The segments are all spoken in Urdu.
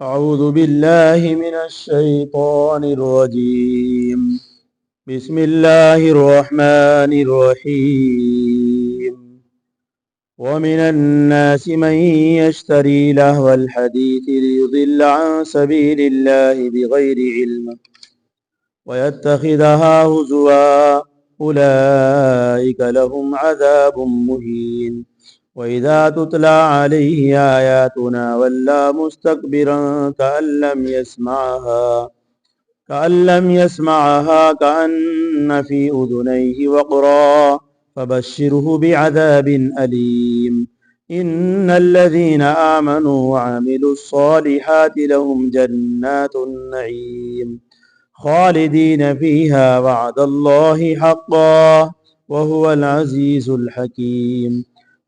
أعوذ بالله من الشيطان الرجيم بسم الله الرحمن الرحيم ومن الناس من يشتري لهو الحديث ليضل عن سبيل الله بغير علم ويتخذها هزوا أولئك لهم عذاب مهين وإذا تتلى عليه آياتنا ولى مستكبرا كأن لم يسمعها كأن في أذنيه وقرا فبشره بعذاب أليم إن الذين آمنوا وعملوا الصالحات لهم جنات النعيم خالدين فيها وعد الله حقا وهو العزيز الحكيم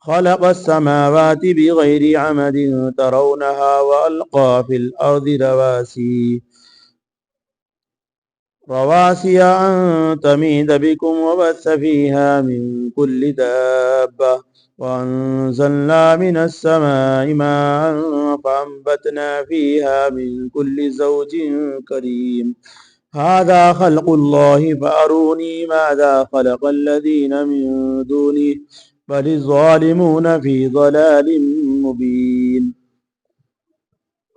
خلق السماوات بغير عمد ترونها وألقى في الأرض رواسي أن تميد بكم وبث فيها من كل دابة وأنزلنا من السماء ماء فأنبتنا فيها من كل زوج كريم هذا خلق الله فأروني ماذا خلق الذين من دونه بل الظالمون في ضلال مبين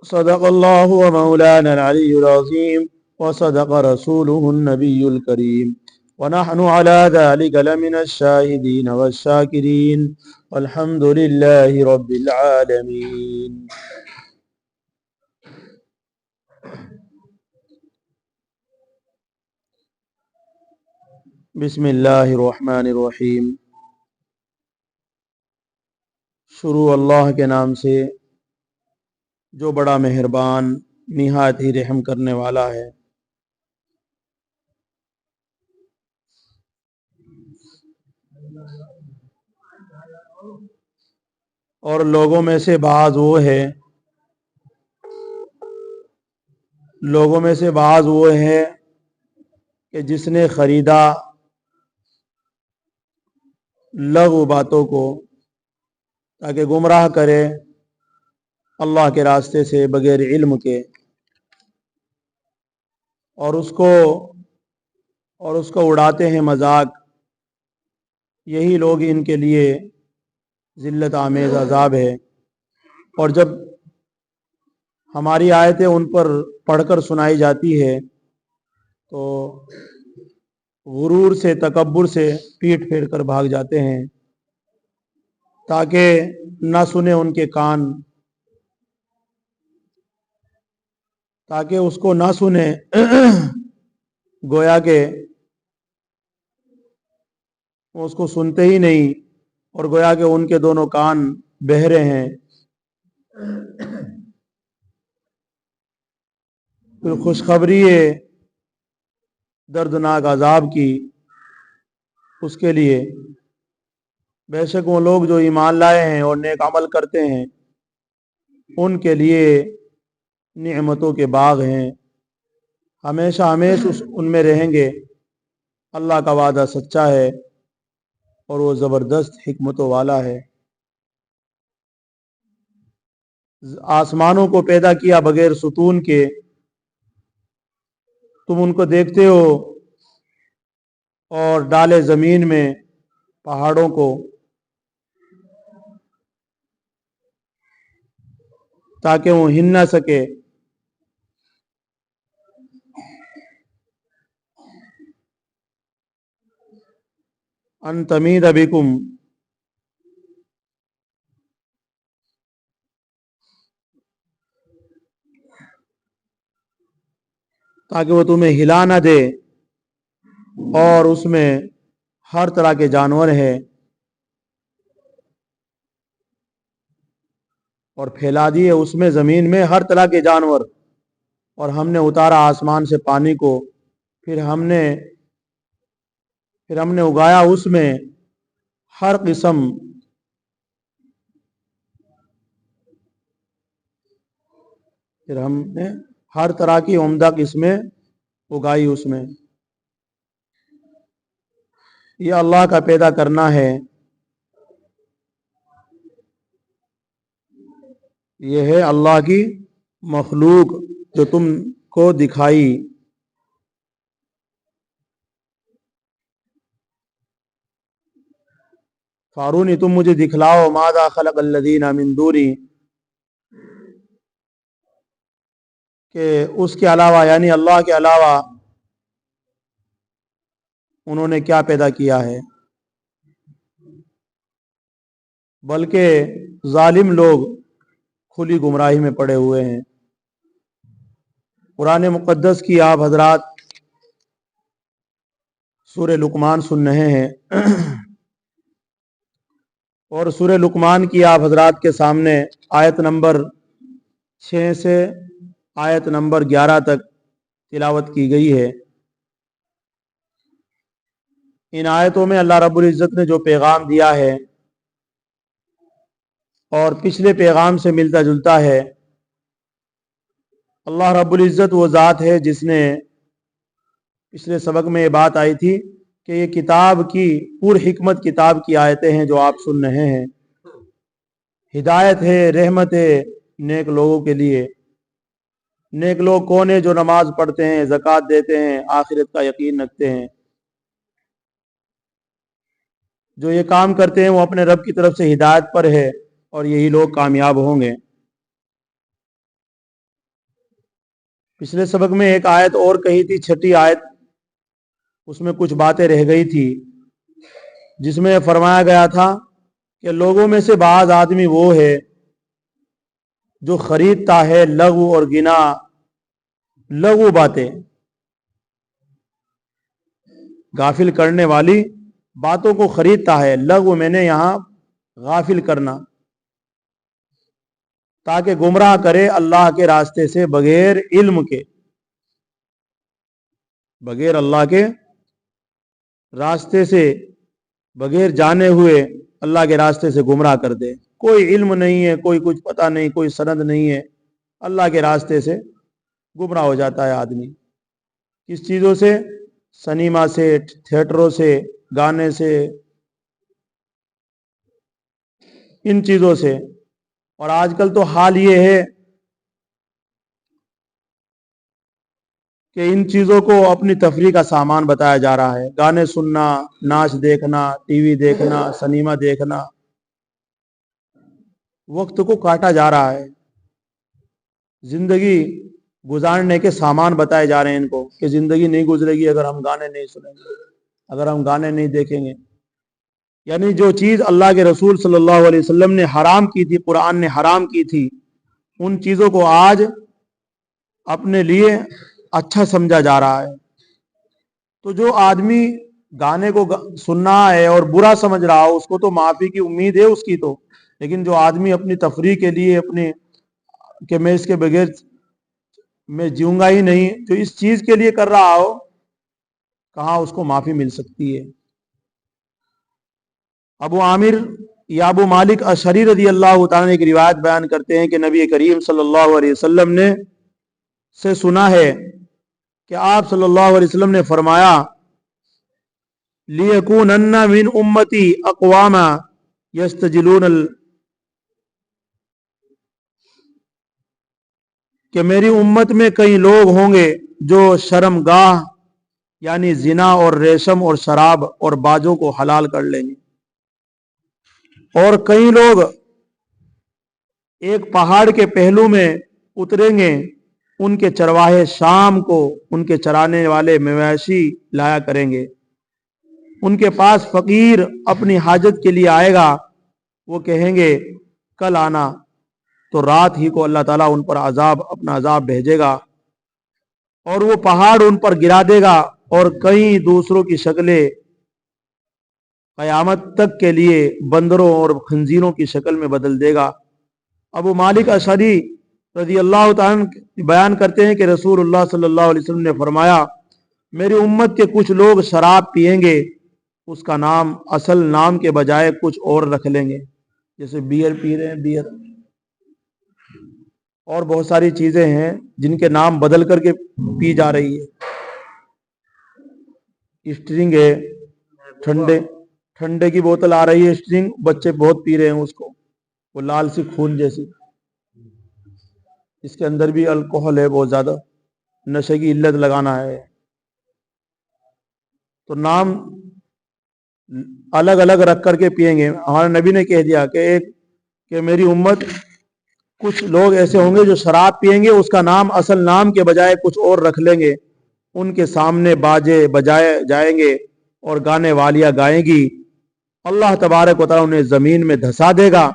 صدق الله ومولانا العلي العظيم وصدق رسوله النبي الكريم ونحن على ذلك لمن الشاهدين والشاكرين والحمد لله رب العالمين. بسم اللہ الرحمن الرحیم. شروع اللہ کے نام سے جو بڑا مہربان نہایت ہی رحم کرنے والا ہے. اور لوگوں میں سے بعض وہ ہے کہ جس نے خریدا لغو باتوں کو تاکہ گمراہ کرے اللہ کے راستے سے بغیر علم کے، اور اس کو اڑاتے ہیں مذاق. یہی لوگ ان کے لیے ذلت آمیز عذاب ہے. اور جب ہماری آیتیں ان پر پڑھ کر سنائی جاتی ہے تو غرور سے، تکبر سے پیٹ پھیر کر بھاگ جاتے ہیں تاکہ نہ سنے ان کے کان، تاکہ اس کو نہ سنے گویا کہ وہ اس کو سنتے ہی نہیں، اور گویا کہ ان کے دونوں کان بہرے ہیں. پھر خوشخبری ہے دردناک عذاب کی اس کے لیے. بے شک وہ لوگ جو ایمان لائے ہیں اور نیک عمل کرتے ہیں ان کے لیے نعمتوں کے باغ ہیں، ہمیشہ ان میں رہیں گے. اللہ کا وعدہ سچا ہے اور وہ زبردست حکمتوں والا ہے. آسمانوں کو پیدا کیا بغیر ستون کے، تم ان کو دیکھتے ہو، اور ڈالے زمین میں پہاڑوں کو تاکہ وہ ہل نہ سکے. ان تمید بکم، تاکہ وہ تمہیں ہلا نہ دے. اور اس میں ہر طرح کے جانور ہیں، اور پھیلا دیے اس میں زمین میں ہر طرح کے جانور. اور ہم نے اتارا آسمان سے پانی کو، پھر ہم نے اگایا اس میں ہر قسم پھر ہم نے ہر طرح کی عمدہ قسمیں اگائی اس میں. یہ اللہ کا پیدا کرنا ہے، یہ ہے اللہ کی مخلوق جو تم کو دکھائی. فارونی، تم مجھے دکھلاؤ ماذا خلق الذین من دونی، کہ اس کے علاوہ یعنی اللہ کے علاوہ انہوں نے کیا پیدا کیا ہے. بلکہ ظالم لوگ کھلی گمراہی میں پڑے ہوئے ہیں. قرآن مقدس کی آپ حضرات سورہ لقمان سن رہے ہیں، اور سورہ لقمان کی آپ حضرات کے سامنے آیت نمبر 6 سے آیت نمبر 11 تک تلاوت کی گئی ہے. ان آیتوں میں اللہ رب العزت نے جو پیغام دیا ہے اور پچھلے پیغام سے ملتا جلتا ہے. اللہ رب العزت وہ ذات ہے جس نے، پچھلے سبق میں یہ بات آئی تھی کہ یہ کتاب کی پر حکمت کتاب کی آیتیں ہیں جو آپ سن رہے ہیں. ہدایت ہے، رحمت ہے نیک لوگوں کے لیے. نیک لوگ کون ہیں؟ جو نماز پڑھتے ہیں، زکوٰۃ دیتے ہیں، آخرت کا یقین رکھتے ہیں. جو یہ کام کرتے ہیں وہ اپنے رب کی طرف سے ہدایت پر ہے، اور یہی لوگ کامیاب ہوں گے. پچھلے سبق میں ایک آیت اور کہی تھی، 6 آیت، اس میں کچھ باتیں رہ گئی تھی جس میں فرمایا گیا تھا کہ لوگوں میں سے بعض آدمی وہ ہے جو خریدتا ہے لغو اور گنا، لغو باتیں، غافل کرنے والی باتوں کو خریدتا ہے. لغو میں نے یہاں غافل کرنا، تاکہ گمراہ کرے اللہ کے راستے سے بغیر علم کے، بغیر اللہ کے راستے سے، بغیر جانے ہوئے اللہ کے راستے سے گمراہ کر دے. کوئی علم نہیں ہے، کوئی کچھ پتہ نہیں، کوئی سند نہیں ہے، اللہ کے راستے سے گمراہ ہو جاتا ہے آدمی. کس چیزوں سے؟ سنیما سے، تھیٹروں سے، گانے سے، ان چیزوں سے. اور آج کل تو حال یہ ہے کہ ان چیزوں کو اپنی تفریح کا سامان بتایا جا رہا ہے. گانے سننا، ناچ دیکھنا، ٹی وی دیکھنا، سنیما دیکھنا، وقت کو کاٹا جا رہا ہے. زندگی گزارنے کے سامان بتائے جا رہے ہیں ان کو کہ زندگی نہیں گزرے گی اگر ہم گانے نہیں سنیں گے، اگر ہم گانے نہیں دیکھیں گے. یعنی جو چیز اللہ کے رسول صلی اللہ علیہ وسلم نے حرام کی تھی، قرآن نے حرام کی تھی، ان چیزوں کو آج اپنے لیے اچھا سمجھا جا رہا ہے. تو جو آدمی گانے کو سننا ہے اور برا سمجھ رہا ہو، اس کو تو معافی کی امید ہے اس کی تو. لیکن جو آدمی اپنی تفریح کے لیے، اپنے کہ میں اس کے بغیر میں جیوں گا ہی نہیں، جو اس چیز کے لیے کر رہا ہو، کہاں اس کو معافی مل سکتی ہے. ابو عامر یا ابو مالک اشعری رضی اللہ تعالیٰ کی روایت بیان کرتے ہیں کہ نبی کریم صلی اللہ علیہ وسلم نے سے سنا ہے کہ آپ صلی اللہ علیہ وسلم نے فرمایا، لِيَكُونَنَّ مِنْ أُمَّتِي أَقْوَامًا يَسْتَجِلُونَ کہ میری امت میں کئی لوگ ہوں گے جو شرم گاہ یعنی زنا اور ریشم اور شراب اور باجوں کو حلال کر لیں گے. اور کئی لوگ ایک پہاڑ کے پہلو میں اتریں گے، ان کے چرواہے شام کو ان کے چرانے والے مویشی لایا کریں گے. ان کے پاس فقیر اپنی حاجت کے لیے آئے گا، وہ کہیں گے کل آنا، تو رات ہی کو اللہ تعالیٰ ان پر اپنا عذاب بھیجے گا، اور وہ پہاڑ ان پر گرا دے گا، اور کئی دوسروں کی شکلیں قیامت تک کے لیے بندروں اور خنزیروں کی شکل میں بدل دے گا. ابو مالک اشعری رضی اللہ تعالیٰ بیان کرتے ہیں کہ رسول اللہ صلی اللہ علیہ وسلم نے فرمایا، میری امت کے کچھ لوگ شراب پئیں گے، اس کا نام اصل نام کے بجائے کچھ اور رکھ لیں گے، جیسے بیئر پی رہے ہیں، بیئر. اور بہت ساری چیزیں ہیں جن کے نام بدل کر کے پی جا رہی ہے. اسٹرنگ ہے، ٹھنڈے کی بوتل آ رہی ہے اسٹرنگ، بچے بہت پی رہے ہیں اس کو، وہ لال سی خون جیسی. اس کے اندر بھی الکوہل ہے بہت زیادہ، نشے کی علت لگانا ہے. تو نام الگ الگ رکھ کر کے پئیں گے. ہمارے نبی نے کہہ دیا کہ میری امت کچھ لوگ ایسے ہوں گے جو شراب پئیں گے، اس کا نام اصل نام کے بجائے کچھ اور رکھ لیں گے. ان کے سامنے باجے بجائے جائیں گے اور گانے والیاں گائیں گی. اللہ تبارک و تعالیٰ انہیں زمین میں دھسا دے گا.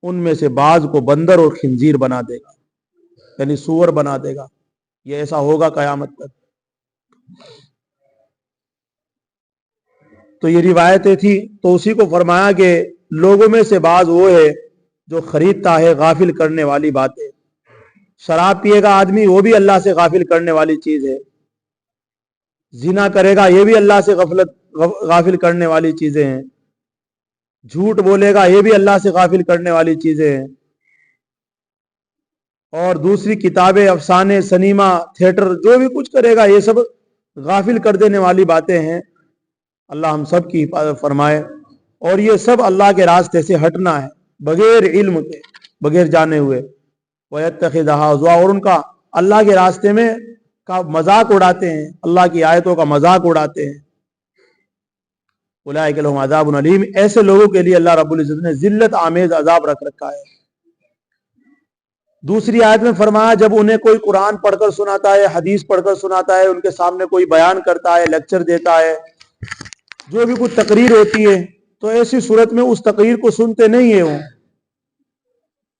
ان میں سے بعض کو بندر اور خنزیر بنا دے گا، یعنی سور بنا دے گا. یہ ایسا ہوگا قیامت تک. تو یہ روایتیں تھی. تو اسی کو فرمایا کہ لوگوں میں سے بعض وہ ہے جو خریدتا ہے غافل کرنے والی باتیں. شراب پیے گا آدمی، وہ بھی اللہ سے غافل کرنے والی چیز ہے. زنا کرے گا، یہ بھی اللہ سے غافل کرنے والی چیزیں ہیں. جھوٹ بولے گا، یہ بھی اللہ سے غافل کرنے والی چیزیں ہیں. اور دوسری کتابیں، افسانے، سنیما، تھیٹر، جو بھی کچھ کرے گا یہ سب غافل کر دینے والی باتیں ہیں. اللہ ہم سب کی حفاظت فرمائے. اور یہ سب اللہ کے راستے سے ہٹنا ہے، بغیر علم کے، بغیر جانے ہوئے. وَيَتَّخِذَهَا هُزُوًا، اور ان کا اللہ کے راستے میں کا مذاق اڑاتے ہیں، اللہ کی آیتوں کا مذاق اڑاتے ہیں. اولئک لہم عذاب علیم، ایسے لوگوں کے لیے اللہ رب العزت نے ذلت آمیز عذاب رکھ رکھا ہے. دوسری آیت میں فرمایا جب انہیں کوئی قرآن پڑھ کر سناتا ہے، حدیث پڑھ کر سناتا ہے، ان کے سامنے کوئی بیان کرتا ہے، لیکچر دیتا ہے، جو بھی کچھ تقریر ہوتی ہے، تو ایسی صورت میں اس تقریر کو سنتے نہیں ہیں وہ.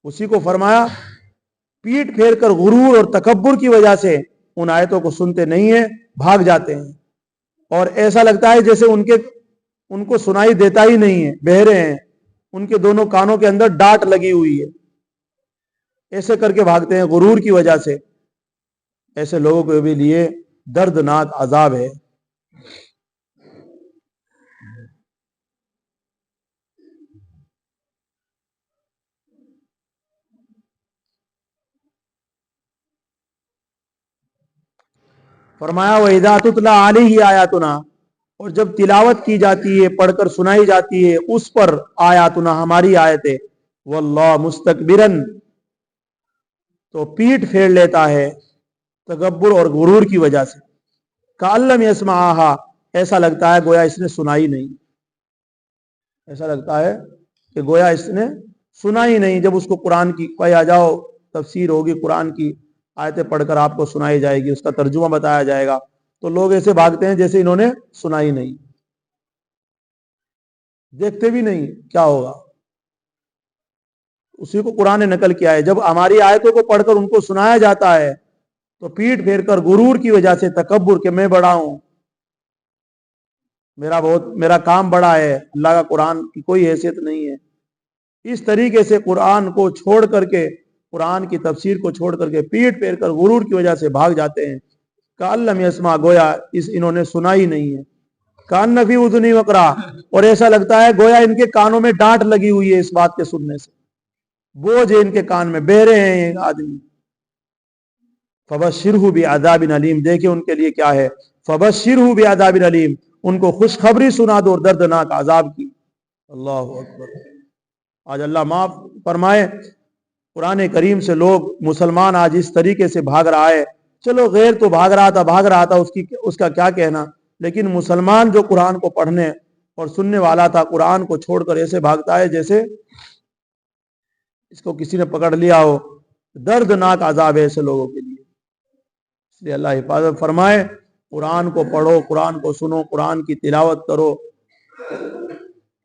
اسی کو فرمایا پیٹ پھیر کر غرور اور تکبر کی وجہ سے ان آیتوں کو سنتے نہیں ہیں، بھاگ جاتے ہیں. اور ایسا لگتا ہے جیسے ان کو سنائی دیتا ہی نہیں ہے، بہرے ہیں، ان کے دونوں کانوں کے اندر ڈانٹ لگی ہوئی ہے. ایسے کر کے بھاگتے ہیں غرور کی وجہ سے. ایسے لوگوں کے بھی لیے دردناک عذاب ہے. فرمایا وَإِذَا تُتْلَىٰ عَلَيْهِ آیاتنا، اور جب تلاوت کی جاتی ہے، پڑھ کر سنائی جاتی ہے اس پر آیاتنا، ہماری آیتیں، واللہ مستکبرن، تو پیٹ پھیر لیتا ہے تکبر اور غرور کی وجہ سے. کأن لم یسمعھا، ایسا لگتا ہے گویا اس نے سنا ہی نہیں. ایسا لگتا ہے کہ گویا اس نے سنا ہی نہیں. جب اس کو قرآن کی کوئی آ جاؤ تفسیر ہوگی، قرآن کی آیتیں پڑھ کر آپ کو سنائی جائے گی، اس کا ترجمہ بتایا جائے گا، تو لوگ ایسے بھاگتے ہیں جیسے انہوں نے سنا ہی نہیں، دیکھتے بھی نہیں کیا ہوگا. اسی کو قرآن نے نقل کیا ہے. جب ہماری آیتوں کو پڑھ کر ان کو سنایا جاتا ہے تو پیٹ پھیر کر غرور کی وجہ سے، تکبر کہ میں بڑا ہوں، میرا کام بڑا ہے، اللہ کا قرآن کی کوئی حیثیت نہیں ہے، اس طریقے سے قرآن کو چھوڑ کر کے، قرآن کی تفسیر کو چھوڑ کر کے پیٹ پھیر کر غرور کی وجہ سے بھاگ جاتے ہیں. کأن لم یسمع، گویا انہوں نے سنا ہی نہیں ہے. کأن فی اذنی وقرا، اور ایسا لگتا ہے گویا ان کے کانوں میں ڈانٹ لگی ہوئی ہے اس بات کے سننے سے، بوجھ ہے ان کے کان میں، بہرے ہیں یہ آدمی. فبشرہ بعذاب علیم، دیکھیں ان کے لیے کیا ہے. فبشرہ بعذاب علیم، ان کو خوشخبری سنا دو دردناک عذاب کی. اللہ اکبر. آج اللہ معاف فرمائے، قرآن کریم سے لوگ، مسلمان آج اس طریقے سے بھاگ رہا ہے. چلو غیر تو بھاگ رہا تھا، اس کا کیا کہنا، لیکن مسلمان جو قرآن کو پڑھنے اور سننے والا تھا، قرآن کو چھوڑ کر ایسے بھاگتا ہے جیسے اس کو کسی نے پکڑ لیا ہو. دردناک عذاب ہے ایسے لوگوں کے لیے. اس لیے اللہ حفاظت فرمائے. قرآن کو پڑھو، قرآن کو سنو، قرآن کی تلاوت کرو.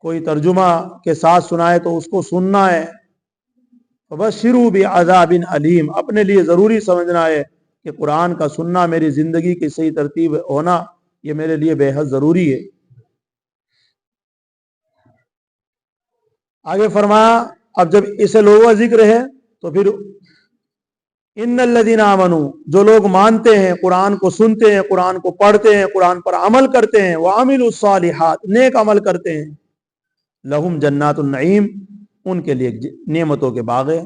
کوئی ترجمہ کے ساتھ سنائے تو اس کو سننا ہے. فبشروا بعذاب علیم، اپنے لیے ضروری سمجھنا ہے کہ قرآن کا سننا، میری زندگی کی صحیح ترتیب ہونا، یہ میرے لیے بے حد ضروری ہے. آگے فرمایا اب جب اسے لوگوں کا ذکر ہے تو پھر ان الذین آمنوا، جو لوگ مانتے ہیں، قرآن کو سنتے ہیں، قرآن کو پڑھتے ہیں، قرآن پر عمل کرتے ہیں، وعملوا الصالحات، نیک عمل کرتے ہیں، لہم جنات النعیم، ان کے لیے نعمتوں کے باغ ہیں.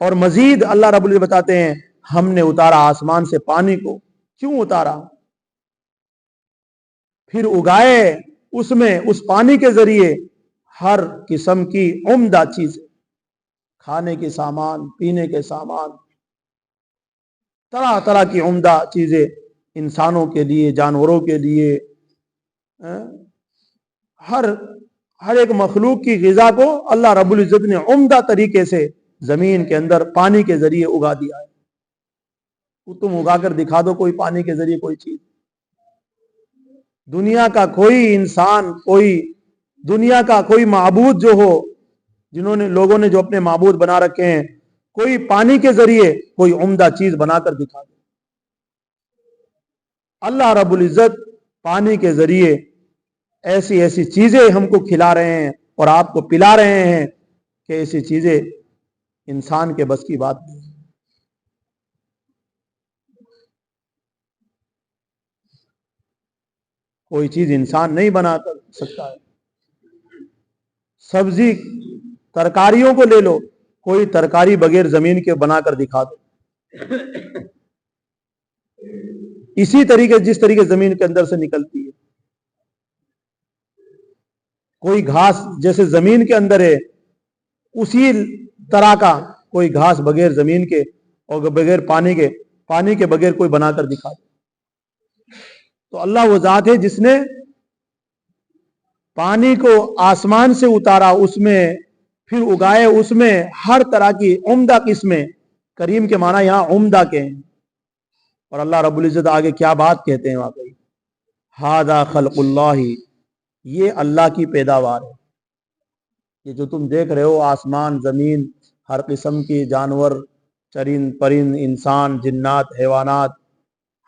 اور مزید اللہ رب العزت بتاتے ہیں ہم نے اتارا آسمان سے پانی کو. کیوں اتارا؟ پھر اگائے اس میں اس پانی کے ذریعے ہر قسم کی عمدہ چیزیں، کھانے کے سامان، پینے کے سامان، طرح طرح کی عمدہ چیزیں انسانوں کے لیے، جانوروں کے لیے، ہر ایک مخلوق کی غذا کو اللہ رب العزت نے عمدہ طریقے سے زمین کے اندر پانی کے ذریعے اگا دیا ہے. تم اگا کر دکھا دو کوئی پانی کے ذریعے کوئی چیز. دنیا کا کوئی انسان، دنیا کا کوئی معبود جو ہو، لوگوں نے جو اپنے معبود بنا رکھے ہیں، کوئی پانی کے ذریعے کوئی عمدہ چیز بنا کر دکھا دے. اللہ رب العزت پانی کے ذریعے ایسی ایسی چیزیں ہم کو کھلا رہے ہیں اور آپ کو پلا رہے ہیں کہ ایسی چیزیں انسان کے بس کی بات نہیں. کوئی چیز انسان نہیں بنا کر سکتا ہے. سبزی، ترکاریوں کو لے لو، کوئی ترکاری بغیر زمین کے بنا کر دکھا دو. اسی طریقے جس طریقے زمین کے اندر سے نکلتی ہے. کوئی گھاس جیسے زمین کے اندر ہے، اسی طرح کا کوئی گھاس بغیر زمین کے اور بغیر پانی کے بغیر کوئی بنا کر دکھا دے. تو اللہ وہ ذات ہے جس نے پانی کو آسمان سے اتارا، اس میں پھر اگائے اس میں ہر طرح کی عمدہ قسمیں. کریم کے معنی یہاں عمدہ کے ہیں. اور اللہ رب العزت آگے کیا بات کہتے ہیں واقعی، ھذا خلق اللہ، یہ اللہ کی پیداوار ہے. یہ جو تم دیکھ رہے ہو آسمان، زمین، ہر قسم کی جانور، چرند پرند، انسان، جنات، حیوانات،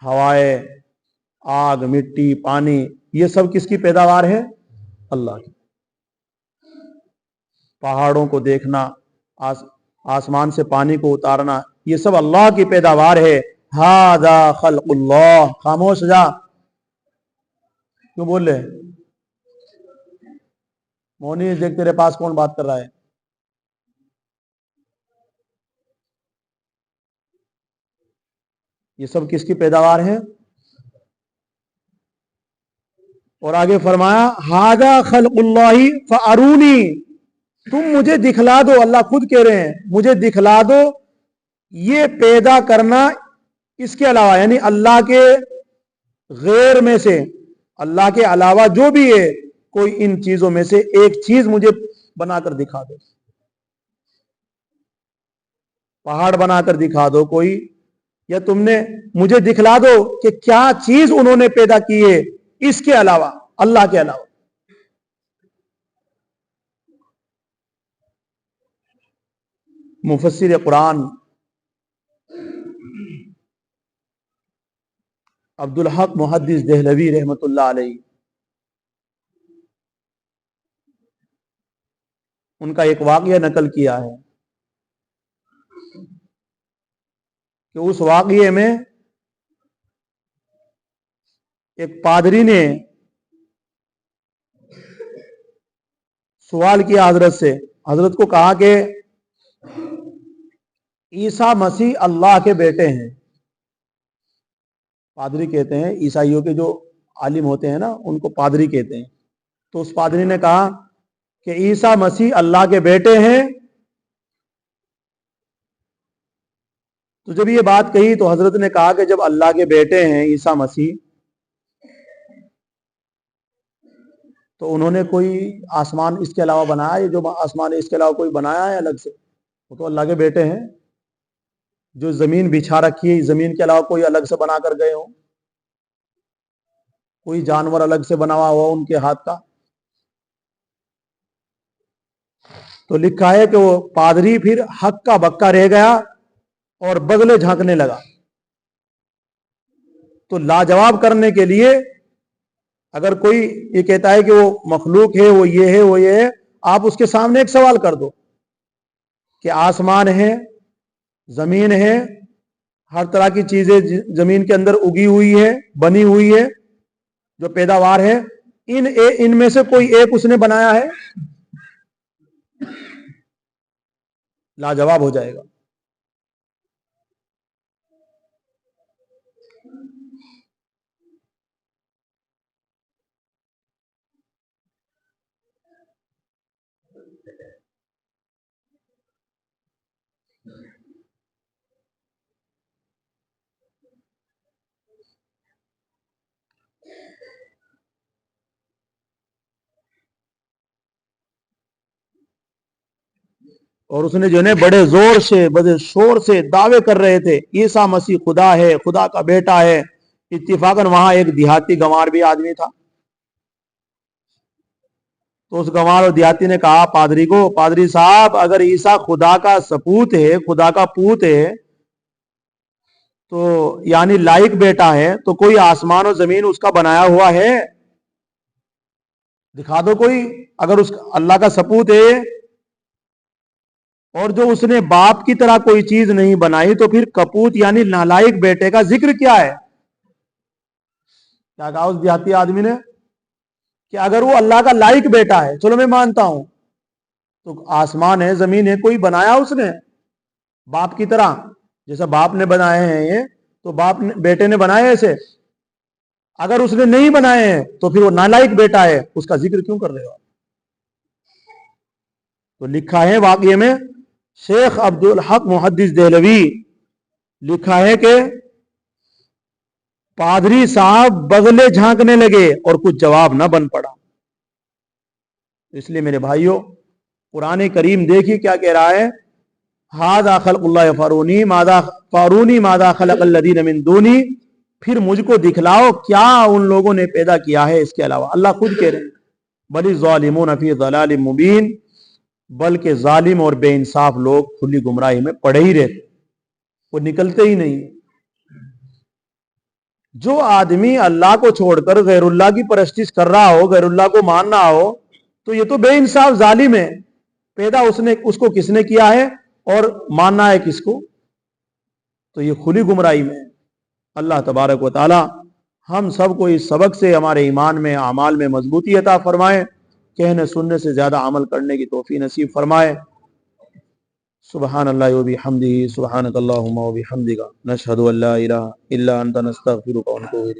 ہوائیں، آگ، مٹی، پانی، یہ سب کس کی پیداوار ہے؟ اللہ کی. پہاڑوں کو دیکھنا، آسمان سے پانی کو اتارنا، یہ سب اللہ کی پیداوار ہے. ھذا خلق اللہ. خاموش جا، کیوں بول رہے؟ مونی دیکھ تیرے پاس کون بات کر رہا ہے؟ یہ سب کس کی پیداوار ہے؟ اور آگے فرمایا ھذا خلق اللہ فارونی، تم مجھے دکھلا دو. اللہ خود کہہ رہے ہیں مجھے دکھلا دو یہ پیدا کرنا، اس کے علاوہ یعنی اللہ کے غیر میں سے، اللہ کے علاوہ جو بھی ہے، کوئی ان چیزوں میں سے ایک چیز مجھے بنا کر دکھا دو. پہاڑ بنا کر دکھا دو کوئی، یا تم نے مجھے دکھلا دو کہ کیا چیز انہوں نے پیدا کی ہے اس کے علاوہ، اللہ کے علاوہ. مفسر قرآن عبدالحق محدث دہلوی رحمۃ اللہ علیہ، ان کا ایک واقعہ نقل کیا ہے کہ اس واقعے میں ایک پادری نے سوال کیا حضرت سے. حضرت کو کہا کہ عیسیٰ مسیح اللہ کے بیٹے ہیں. پادری کہتے ہیں، عیسائیوں کے جو عالم ہوتے ہیں نا ان کو پادری کہتے ہیں. تو اس پادری نے کہا کہ عیسیٰ مسیح اللہ کے بیٹے ہیں. تو جب یہ بات کہی تو حضرت نے کہا کہ جب اللہ کے بیٹے ہیں عیسیٰ مسیح، تو انہوں نے کوئی آسمان اس کے علاوہ بنایا ہے؟ جو آسمان ہے اس کے علاوہ کوئی بنایا ہے الگ سے؟ وہ تو اللہ کے بیٹے ہیں. جو زمین بچھا رکھی ہے، زمین کے علاوہ کوئی الگ سے بنا کر گئے ہوں، کوئی جانور الگ سے بنا ہوا ان کے ہاتھ کا؟ تو لکھا ہے کہ وہ پادری پھر حق کا بکا رہ گیا اور بغلے جھانکنے لگا. تو لاجواب کرنے کے لیے اگر کوئی یہ کہتا ہے کہ وہ مخلوق ہے، وہ یہ ہے، وہ یہ ہے، آپ اس کے سامنے ایک سوال کر دو کہ آسمان ہے، زمین ہے، ہر طرح کی چیزیں زمین کے اندر اگی ہوئی ہے، بنی ہوئی ہے، جو پیداوار ہے، ان میں سے کوئی ایک اس نے بنایا ہے؟ لاجواب ہو جائے گا. اور اس نے جو ہے بڑے زور سے بڑے شور سے دعوے کر رہے تھے عیسیٰ مسیح خدا ہے، خدا کا بیٹا ہے۔ اتفاقاً وہاں ایک دیہاتی گنوار بھی آدمی تھا، تو اس گنوار اور دیہاتی نے کہا پادری کو، پادری صاحب اگر عیسیٰ خدا کا سپوت ہے، خدا کا پوت ہے، تو یعنی لائق بیٹا ہے، تو کوئی آسمان و زمین اس کا بنایا ہوا ہے؟ دکھا دو کوئی، اگر اس اللہ کا سپوت ہے اور جو اس نے باپ کی طرح کوئی چیز نہیں بنائی، تو پھر کپوت یعنی نالائق بیٹے کا ذکر کیا ہے؟ کیا کہا اس دیہاتی آدمی نے کہ اگر وہ اللہ کا لائق بیٹا ہے، چلو میں مانتا ہوں، تو آسمان ہے، زمین ہے، کوئی بنایا اس نے باپ کی طرح؟ جیسا باپ نے بنائے ہیں یہ، تو باپ نے بیٹے نے بنائے ایسے؟ اگر اس نے نہیں بنائے ہیں تو پھر وہ نالائق بیٹا ہے، اس کا ذکر کیوں کر رہے ہو؟ تو لکھا ہے واقعے میں، شیخ عبدالحق محدث دہلوی لکھا ہے کہ پادری صاحب بغلے جھانکنے لگے اور کچھ جواب نہ بن پڑا۔ اس لیے میرے بھائیوں، قرآن کریم دیکھیے کیا کہہ رہا ہے، ھذا خلق اللہ فارونی ماذا خلق الذین من دونی، پھر مجھ کو دکھلاؤ کیا ان لوگوں نے پیدا کیا ہے اس کے علاوہ۔ اللہ خود کہہ رہے ہیں بل الظالمون فی ضلال مبین، بلکہ ظالم اور بے انصاف لوگ کھلی گمراہی میں پڑے ہی رہتے، وہ نکلتے ہی نہیں۔ جو آدمی اللہ کو چھوڑ کر غیر اللہ کی پرستش کر رہا ہو، غیر اللہ کو مان رہا ہو، تو یہ تو بے انصاف ظالم ہے۔ پیدا اس کو کس نے کیا ہے اور ماننا ہے کس کو؟ تو یہ کھلی گمراہی میں۔ اللہ تبارک و تعالی ہم سب کو اس سبق سے ہمارے ایمان میں، اعمال میں مضبوطی عطا فرمائے، کہنے سننے سے زیادہ عمل کرنے کی توفیق نصیب فرمائے۔ سبحان اللہ و بحمدہ، سبحانک اللہم و بحمدک، نشہد ان لا الہ الا انت، نستغفرک و نتوب الیک۔